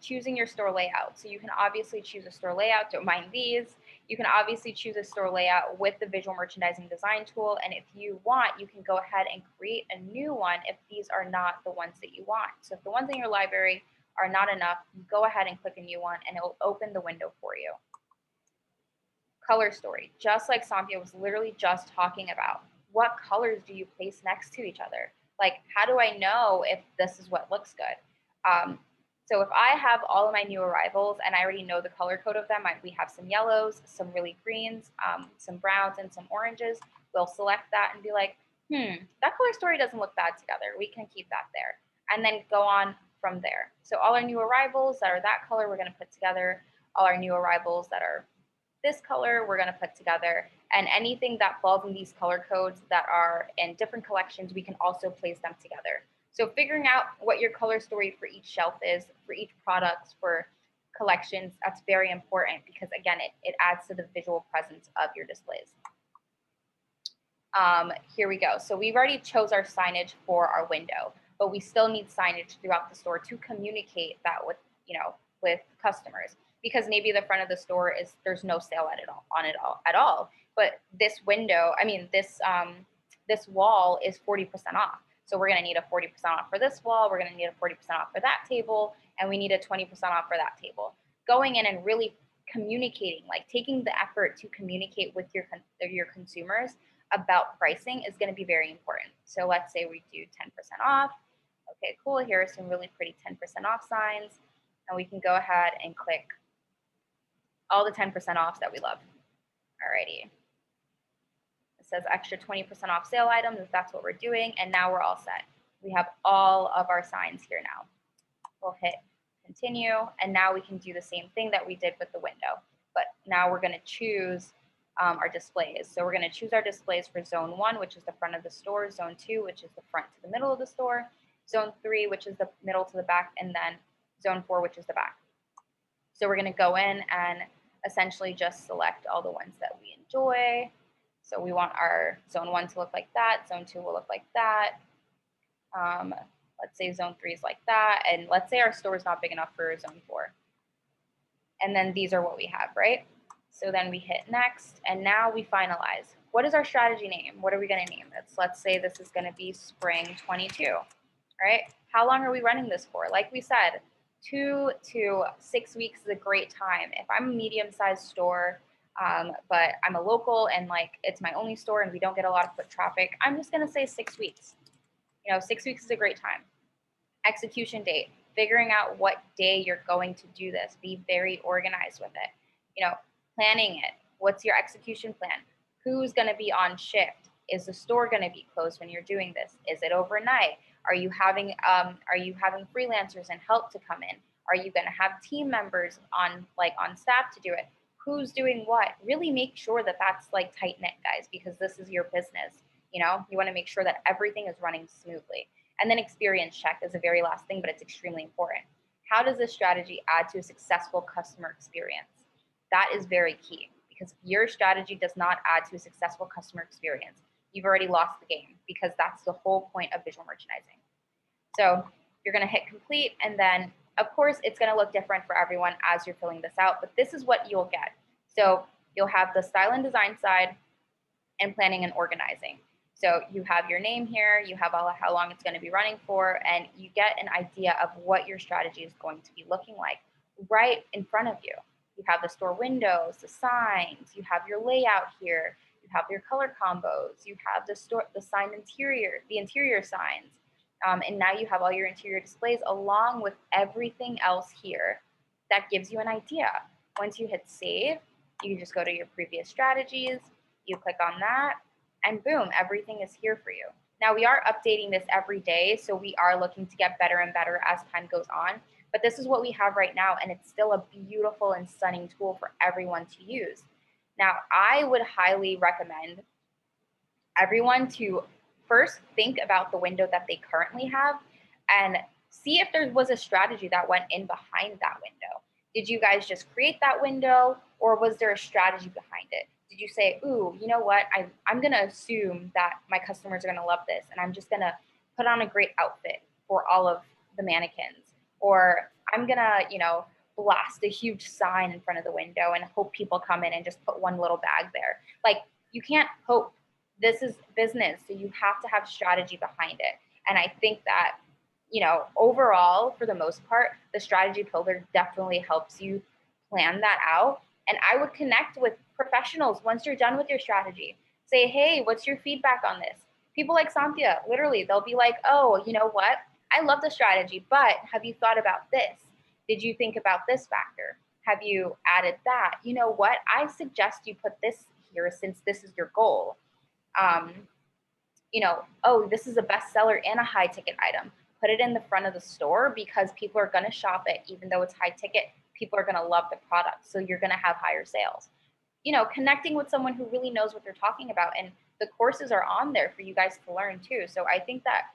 S1: Choosing your store layout. So you can obviously choose a store layout, don't mind these. You can obviously choose a store layout with the visual merchandising design tool. And if you want, you can go ahead and create a new one if these are not the ones that you want. So if the ones in your library are not enough, go ahead and click a new one and it will open the window for you. Color story, just like Sonthia was literally just talking about. What colors do you place next to each other? Like, how do I know if this is what looks good? So if I have all of my new arrivals and I already know the color code of them, we have some yellows, some really greens, some browns, and some oranges. We'll select that and be like, that color story doesn't look bad together. We can keep that there. And then go on from there. So all our new arrivals that are that color, we're going to put together. All our new arrivals that are this color, we're going to put together. And anything that falls in these color codes that are in different collections, we can also place them together. So figuring out what your color story for each shelf is, for each product, for collections, that's very important because, again, it adds to the visual presence of your displays. Here we go. So we've already chose our signage for our window, but we still need signage throughout the store to communicate that with customers. Because maybe the front of the store there's no sale at all. But this window, this wall is 40% off. So we're going to need a 40% off for this wall. We're going to need a 40% off for that table, and we need a 20% off for that table. Going in and really communicating, like taking the effort to communicate with your consumers about pricing is going to be very important. So let's say we do 10% off. Okay, cool. Here are some really pretty 10% off signs, and we can go ahead and click all the 10% offs that we love. Alrighty. It says extra 20% off sale items if that's what we're doing. And now we're all set. We have all of our signs here now. We'll hit continue. And now we can do the same thing that we did with the window. But now we're going to choose our displays. So we're going to choose our displays for zone 1, which is the front of the store, zone 2, which is the front to the middle of the store, zone 3, which is the middle to the back, and then zone 4, which is the back. So we're going to go in and essentially just select all the ones that we enjoy. So we want our zone 1 to look like that. Zone 2 will look like that. Let's say zone 3 is like that. And let's say our store is not big enough for zone 4. And then these are what we have, right? So then we hit next, and now we finalize. What is our strategy name? What are we going to name this? Let's say this is going to be Spring 22, right? How long are we running this for? Like we said, 2 to 6 weeks is a great time. If I'm a medium-sized store, but I'm a local and like it's my only store and we don't get a lot of foot traffic, I'm just going to say 6 weeks. 6 weeks is a great time. Execution date, figuring out what day you're going to do this. Be very organized with it. Planning it. What's your execution plan? Who's going to be on shift? Is the store going to be closed when you're doing this? Is it overnight? Are you having freelancers and help to come in? Are you going to have team members on staff to do it? Who's doing what? Really make sure that that's like tight knit, guys, because this is your business. You want to make sure that everything is running smoothly. And then experience check is the very last thing, but it's extremely important. How does this strategy add to a successful customer experience? That is very key, because if your strategy does not add to a successful customer experience, you've already lost the game, because that's the whole point of visual merchandising. So you're going to hit complete, and then of course it's going to look different for everyone as you're filling this out, but this is what you'll get. So you'll have the style and design side and planning and organizing. So you have your name here, you have how long it's going to be running for, and you get an idea of what your strategy is going to be looking like right in front of you. You have the store windows, the signs, you have your layout here, you have your color combos, you have the sign interior, the interior signs. And now you have all your interior displays along with everything else here that gives you an idea. Once you hit save, you can just go to your previous strategies, you click on that, and boom, everything is here for you. Now we are updating this every day, so we are looking to get better and better as time goes on. But this is what we have right now, and it's still a beautiful and stunning tool for everyone to use. Now, I would highly recommend everyone to first think about the window that they currently have and see if there was a strategy that went in behind that window. Did you guys just create that window, or was there a strategy behind it? Did you say, ooh, you know what? I'm going to assume that my customers are going to love this, and I'm just going to put on a great outfit for all of the mannequins. Or I'm going to, blast a huge sign in front of the window and hope people come in and just put one little bag there. Like, you can't hope. This is business, so you have to have strategy behind it. And I think that, overall, for the most part, the strategy pillar definitely helps you plan that out. And I would connect with professionals once you're done with your strategy. Say, hey, what's your feedback on this? People like Sonthia, literally, they'll be like, oh, you know what? I love the strategy, but have you thought about this? Did you think about this factor? Have you added that? You know what? I suggest you put this here since this is your goal. Oh, this is a bestseller and a high ticket item. Put it in the front of the store because people are going to shop it. Even though it's high ticket, people are going to love the product. So you're going to have higher sales. Connecting with someone who really knows what they're talking about. And the courses are on there for you guys to learn too. So I think that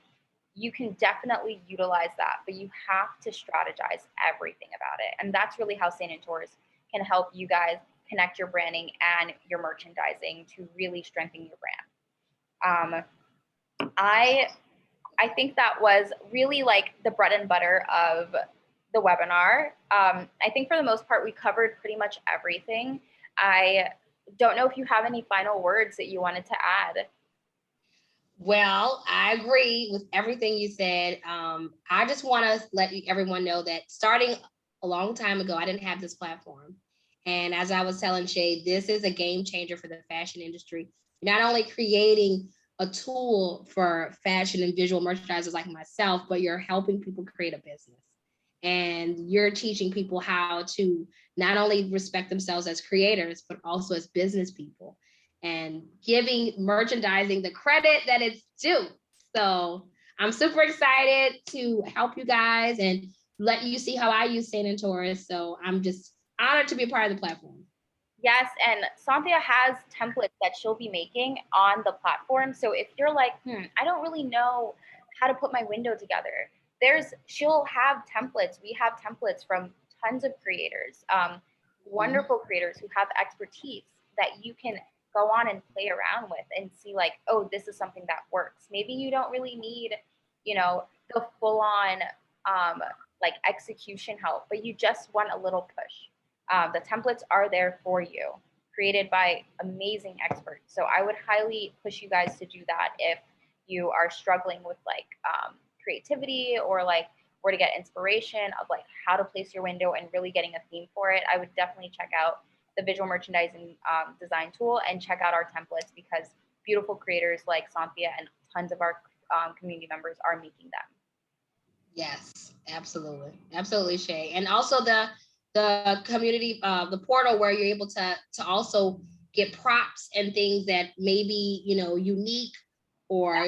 S1: you can definitely utilize that, but you have to strategize everything about it. And that's really how Saint Taurus can help you guys connect your branding and your merchandising to really strengthen your brand. I think that was really like the bread and butter of the webinar. I think for the most part, we covered pretty much everything. I don't know if you have any final words that you wanted to add.
S2: Well, I agree with everything you said. I just want to let everyone know that starting a long time ago, I didn't have this platform. And as I was telling Shay, this is a game changer for the fashion industry. Not only creating a tool for fashion and visual merchandisers like myself, but you're helping people create a business. And you're teaching people how to not only respect themselves as creators, but also as business people, and giving merchandising the credit that it's due. So I'm super excited to help you guys and let you see how I use Saint Taurus. So I'm just honored to be a part of the platform.
S1: Yes, and Sonthia has templates that she'll be making on the platform. So if you're like, I don't really know how to put my window together, she'll have templates. We have templates from tons of creators, wonderful creators who have expertise that you can go on and play around with and see like, oh, this is something that works. Maybe you don't really need, the full on like execution help, but you just want a little push. The templates are there for you, created by amazing experts. So I would highly push you guys to do that if you are struggling with like creativity or like where to get inspiration of like how to place your window and really getting a theme for it. I would definitely check out the visual merchandising design tool and check out our templates because beautiful creators like Sonthia and tons of our community members are making them.
S2: Yes, absolutely. Absolutely, Shay. And also the community, the portal where you're able to also get props and things that may be, unique or,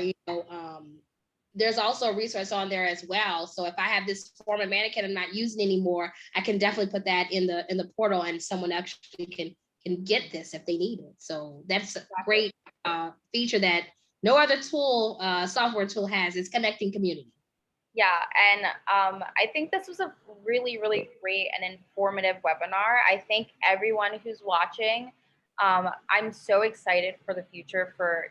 S2: there's also a resource on there as well. So if I have this former mannequin I'm not using anymore, I can definitely put that in the portal and someone actually can get this if they need it. So that's a great feature that no other tool, software tool has, is connecting community.
S1: Yeah, and I think this was a really, really great and informative webinar. I think everyone who's watching, I'm so excited for the future for,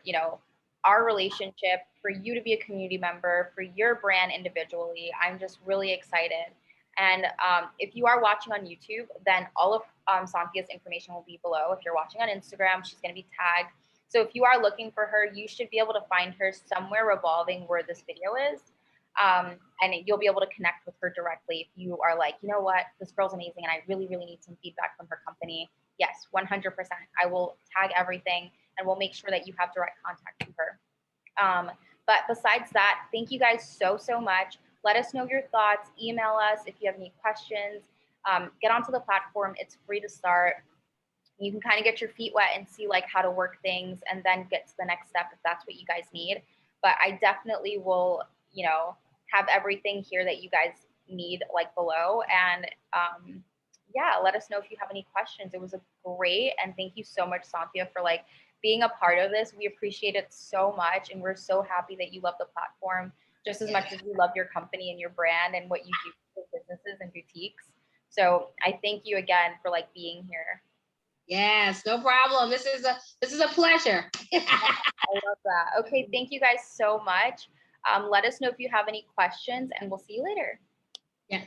S1: our relationship, for you to be a community member, for your brand individually. I'm just really excited. And if you are watching on YouTube, then all of Sonthia's information will be below. If you're watching on Instagram, she's going to be tagged. So if you are looking for her, you should be able to find her somewhere revolving where this video is. And you'll be able to connect with her directly if you are like, you know what, this girl's amazing and I really, really need some feedback from her company. Yes, 100%. I will tag everything and we'll make sure that you have direct contact with her. But besides that, thank you guys so, so much. Let us know your thoughts. Email us if you have any questions. Get onto the platform. It's free to start. You can kind of get your feet wet and see like how to work things and then get to the next step if that's what you guys need. But I definitely will, have everything here that you guys need like below. And yeah, let us know if you have any questions. It was a great, and thank you so much, Sonthia, for like being a part of this. We appreciate it so much. And we're so happy that you love the platform just as much as we love your company and your brand and what you do for businesses and boutiques. So I thank you again for like being here.
S2: Yes, no problem. This is a pleasure.
S1: I love that. Okay, thank you guys so much. Let us know if you have any questions and we'll see you later.
S2: Yes.